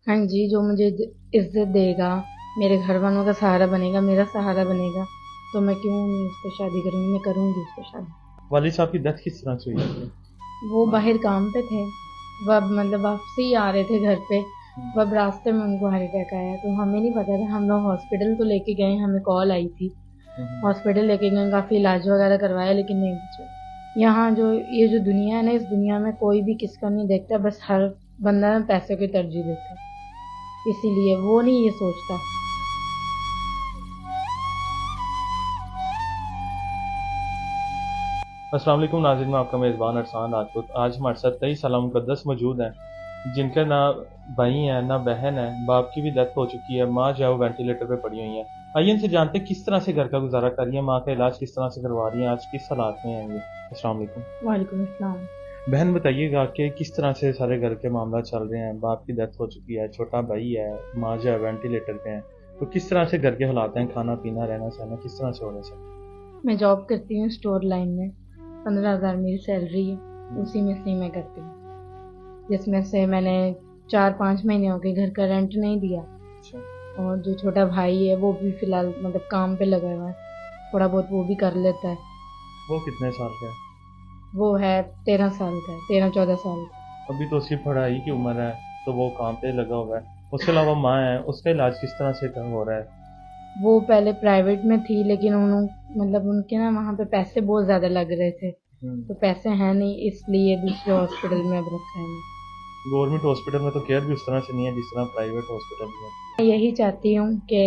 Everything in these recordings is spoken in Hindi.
हाँ जी, जो मुझे इज़्ज़त देगा, मेरे घर वालों का सहारा बनेगा, मेरा सहारा बनेगा, तो मैं क्यों नहीं उससे शादी करूँगी, मैं करूँगी उससे शादी। वालिद साहब की डेथ किस तरह से हुई आपकी? वो बाहर काम पे थे, वो अब मतलब वापसी ही आ रहे थे घर पे, वो अब रास्ते में उनको हार्ट अटैक आया, तो हमें नहीं पता था, हम लोग हॉस्पिटल तो लेके गए, हमें कॉल आई थी, हॉस्पिटल लेके गए, काफ़ी इलाज वगैरह करवाया लेकिन नहीं बचे। यहाँ जो ये जो दुनिया है ना, इस दुनिया में कोई भी किसका नहीं देखता, बस हर बंदा ना पैसे को तरजीह देता है, इसीलिए वो नहीं ये सोचता। अस्सलाम वालेकुम नाज़रीन, मैं आपका मेज़बान अरसान राजपूत। आज हमारे साथ कई साला मुक़द्दस मौजूद हैं जिनके ना भाई हैं ना बहन है, बाप की भी डेथ हो चुकी है, माँ जो है वो वेंटिलेटर पे पड़ी हुई है। आइए इनसे जानते हैं किस तरह से घर का गुजारा कर रही है, माँ का इलाज किस तरह से करवा रही हैं, आज किस हालात में हैं ये। अस्सलाम वालेकुम। वालेकुम अस्सलाम। बहन बताइएगा कि किस तरह से सारे घर के मामला चल रहे हैं, बाप की डेथ हो चुकी है, छोटा भाई है, माँ जो है वेंटिलेटर पे है, तो किस तरह से घर के हालात हैं, खाना पीना रहना सहना किस तरह से हो रहा है सब? मैं जॉब करती हूँ स्टोर लाइन में, 15,000 मेरी सैलरी है, उसी में से मैं करती हूँ, जिसमें से मैंने 4-5 महीने हो गए घर का रेंट नहीं दिया। अच्छा। और जो छोटा भाई है वो भी फिलहाल मतलब काम पे लगा हुआ है, थोड़ा बहुत वो भी कर लेता है। वो कितने साल का है? वो है 13 साल का है, 13-14 साल का। अभी तो उसकी पढ़ाई की उम्र है, तो वो काम पे लगा हुआ है। उसके अलावा माँ है, उसका इलाज किस तरह से हो रहा है? वो पहले प्राइवेट में थी लेकिन मतलब उनके ना वहाँ पे पैसे बहुत ज़्यादा लग रहे थे, तो पैसे हैं नहीं, इसलिए दूसरे हॉस्पिटल में अब रखा है। गवर्नमेंट हॉस्पिटल में तो केयर भी उस तरह से नहीं है जिस तरह प्राइवेट हॉस्पिटल में होती मैं यही चाहती हूँ कि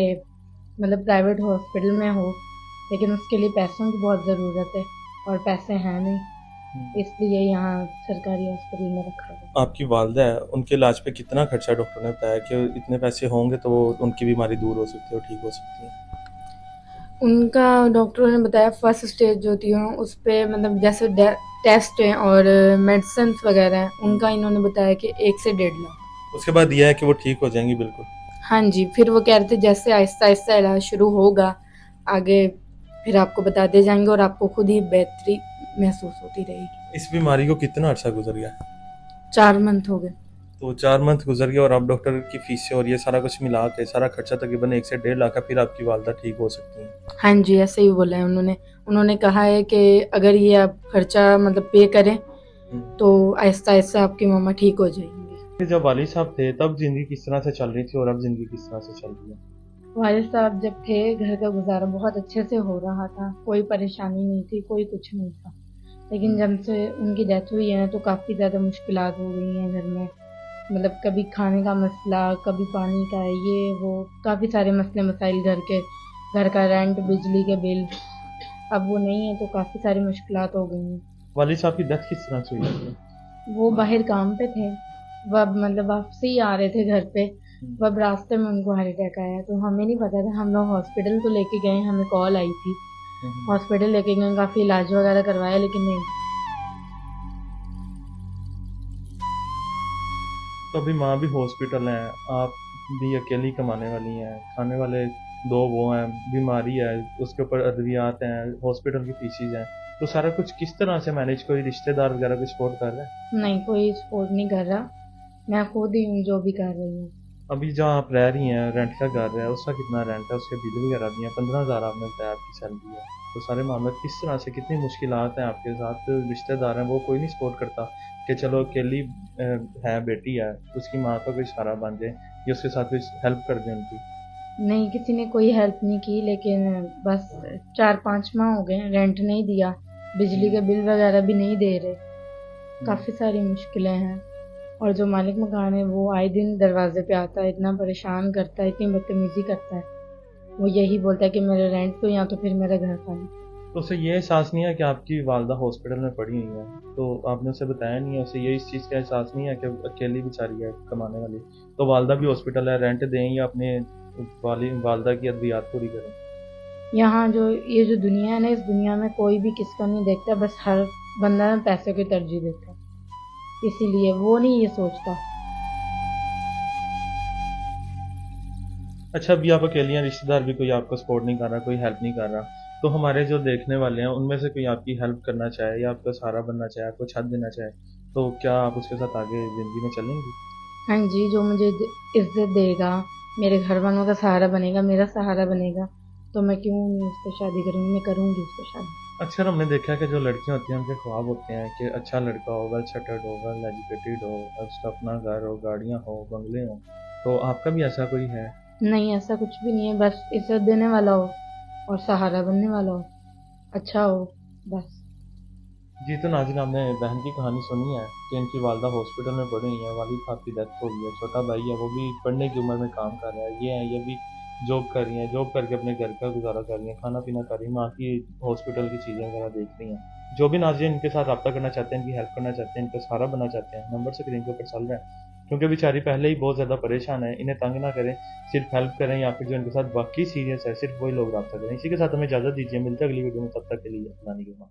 मतलब प्राइवेट हॉस्पिटल में हो, लेकिन उसके लिए पैसों की बहुत ज़रूरत है और पैसे हैं नहीं, है। इसलिए यहाँ सरकारी हॉस्पिटल में रखा हुआ है। आपकी वालदा है, उनके इलाज पे कितना खर्चा डॉक्टर ने बताया कि इतने पैसे होंगे तो वो उनकी बीमारी दूर हो सकती है और ठीक हो सकती है? उनका डॉक्टरों ने बताया फर्स्ट स्टेज जो होती है उस पे मतलब जैसे टेस्ट हैं और मेडिसिन वगैरह हैं, उनका इन्होंने बताया कि 1 से 1.5 लाख। उसके बाद यह है कि वो ठीक हो जाएंगी बिल्कुल। हाँ जी, फिर वो कह रहे थे जैसे आहिस्ता आहिस्ता इलाज शुरू होगा आगे, फिर आपको बताते जाएंगे और आपको खुद ही बेहतरी महसूस होती रहेगी। इस बीमारी को कितना अर्सा गुजर गया? 4 मंथ हो गए। तो 4 मंथ गुजर गया और अब डॉक्टर की फीसें और ये सारा कुछ मिला के सारा खर्चा तकरीबन 1 से 1.5 लाख है, फिर आपकी वालदा ठीक हो सकती हैं। हाँ जी, ऐसे ही बोला है उन्होंने। उन्होंने कहा है कि अगर ये आप खर्चा मतलब पे करें तो आहिस्ता आहिस्ता आपकी मम्मा ठीक हो जाएंगी। फिर जब वाली साहब थे तब जिंदगी किस तरह से चल रही थी और अब जिंदगी किस तरह से चल रही है? वालिद साहब जब थे घर का गुजारा बहुत अच्छे से हो रहा था, कोई परेशानी नहीं थी, कोई कुछ नहीं था, लेकिन जब से उनकी डेथ हुई है तो काफ़ी ज़्यादा मुश्किलात हो गई हैं घर में, मतलब कभी खाने का मसला, कभी पानी का, ये वो काफ़ी सारे मसले मसाइल घर के, घर का रेंट, बिजली के बिल, अब वो नहीं है तो काफ़ी सारी मुश्किलात हो गई हैं। वाली साहब की डेथ किस तरह से हुई थी? वो बाहर काम पे थे, वो अब मतलब वापसी ही आ रहे थे घर पे, वो अब रास्ते में उनको हार्ट अटैक आया, तो हमें नहीं पता था, हम लोग हॉस्पिटल तो लेके गए, हमें कॉल आई थी, हॉस्पिटल लेके गए, काफ़ी इलाज वगैरह करवाया लेकिन नहीं। तो अभी माँ भी हॉस्पिटल है, आप भी अकेली कमाने वाली हैं, खाने वाले दो वो हैं, बीमारी है, उसके ऊपर अद्वियात हैं, हॉस्पिटल की फीसिस हैं, तो सारा कुछ किस तरह से मैनेज, कोई रिश्तेदार वगैरह कुछ सपोर्ट कर रहे हैं? नहीं, कोई सपोर्ट नहीं कर रहा, मैं खुद ही हूँ जो भी कर रही हूँ। अभी जहाँ आप रह रही हैं रेंट का घर है, उसका कितना रेंट है, उसके बिल वगैरह भी हैं, 15,000 आपने बताया आपकी सैलरी है, तो सारे मामले किस तरह से, कितनी मुश्किलात हैं आपके साथ, रिश्तेदार हैं वो कोई नहीं सपोर्ट करता कि चलो अकेली है बेटी है, उसकी माँ का कोई सहारा बन जाए या उसके साथ कुछ हेल्प कर दें उनकी? नहीं, किसी ने कोई हेल्प नहीं की, लेकिन बस 4-5 माह हो गए रेंट नहीं दिया, बिजली के बिल वगैरह भी नहीं दे रहे, काफ़ी सारी मुश्किलें हैं। और जो मालिक मकान है वो आए दिन दरवाजे पे आता है, इतना परेशान करता है, इतनी बदतमीजी करता है, वो यही बोलता है कि मेरा रेंट दो या तो फिर मेरा घर खाली। तो उसे ये एहसास नहीं है कि आपकी वालदा हॉस्पिटल में पड़ी हुई है, तो आपने उसे बताया नहीं है, उसे ये इस चीज़ का एहसास नहीं है कि अकेली बेचारी है कमाने वाली, तो वालदा भी हॉस्पिटल है, रेंट दें या अपने वाली वालदा की अद्वियात पूरी करें? यहाँ जो ये जो दुनिया है ना, इस दुनिया में कोई भी किसका नहीं देखता, बस हर बंदा ना पैसे को तरजीह देता है, इसीलिए वो नहीं ये सोचता। अच्छा, अभी आप अकेली हैं, रिश्तेदार भी कोई आपको सपोर्ट नहीं कर रहा, कोई हेल्प नहीं कर रहा, तो हमारे जो देखने वाले हैं उनमें से कोई आपकी हेल्प करना चाहे या आपका सहारा बनना चाहे, आपको छत देना चाहे, तो क्या आप उसके साथ आगे ज़िंदगी में चलेंगी? हाँ जी, जो मुझे इज्जत देगा, मेरे घर वालों का सहारा बनेगा, मेरा सहारा बनेगा, तो मैं क्यों नहीं उससे शादी करूँगी, मैं करूँगी उससे शादी। अक्सर हमने देखा है कि जो लड़कियां होती हैं उनके ख्वाब होते हैं कि अच्छा लड़का हो, वेल सेटल्ड हो, वेल एजुकेटेड हो, और उसका अपना घर हो, गाड़ियां हो, बंगले हो। तो आपका भी ऐसा कोई है? नहीं, ऐसा कुछ भी नहीं है, बस इज्जत देने वाला हो और सहारा बनने वाला हो, अच्छा हो, बस। जी, तो नाज़रीन, आपने बहन की कहानी सुनी है कि इनकी वालदा हॉस्पिटल में पड़ी हुई हैं, वालिद साहब की डेथ हो गई है, छोटा भाई है वो भी पढ़ने की उम्र में काम कर रहा है, ये भी जॉब कर रही हैं, जॉब करके अपने घर का गुजारा कर रही हैं, खाना पीना कर रही हैं, माँ की हॉस्पिटल की चीज़ें वगैरह देख रही हैं। जो भी नाज़रीन इनके साथ रब्ता करना चाहते हैं, इनकी हेल्प करना चाहते हैं, इनका सहारा बनना चाहते हैं, नंबर स्क्रीन के ऊपर चल रहा है, क्योंकि बेचारी पहले ही बहुत ज़्यादा परेशान है, इन्हें तंग ना करें, सिर्फ हेल्प करें, या फिर जो इनके साथ वाकई सीरियस है सिर्फ वही लोग रब्ता करें। इसी के साथ हमें इजाज़त दीजिए, मिलते हैं अगली वीडियो में, तब तक के लिए अपना निगह।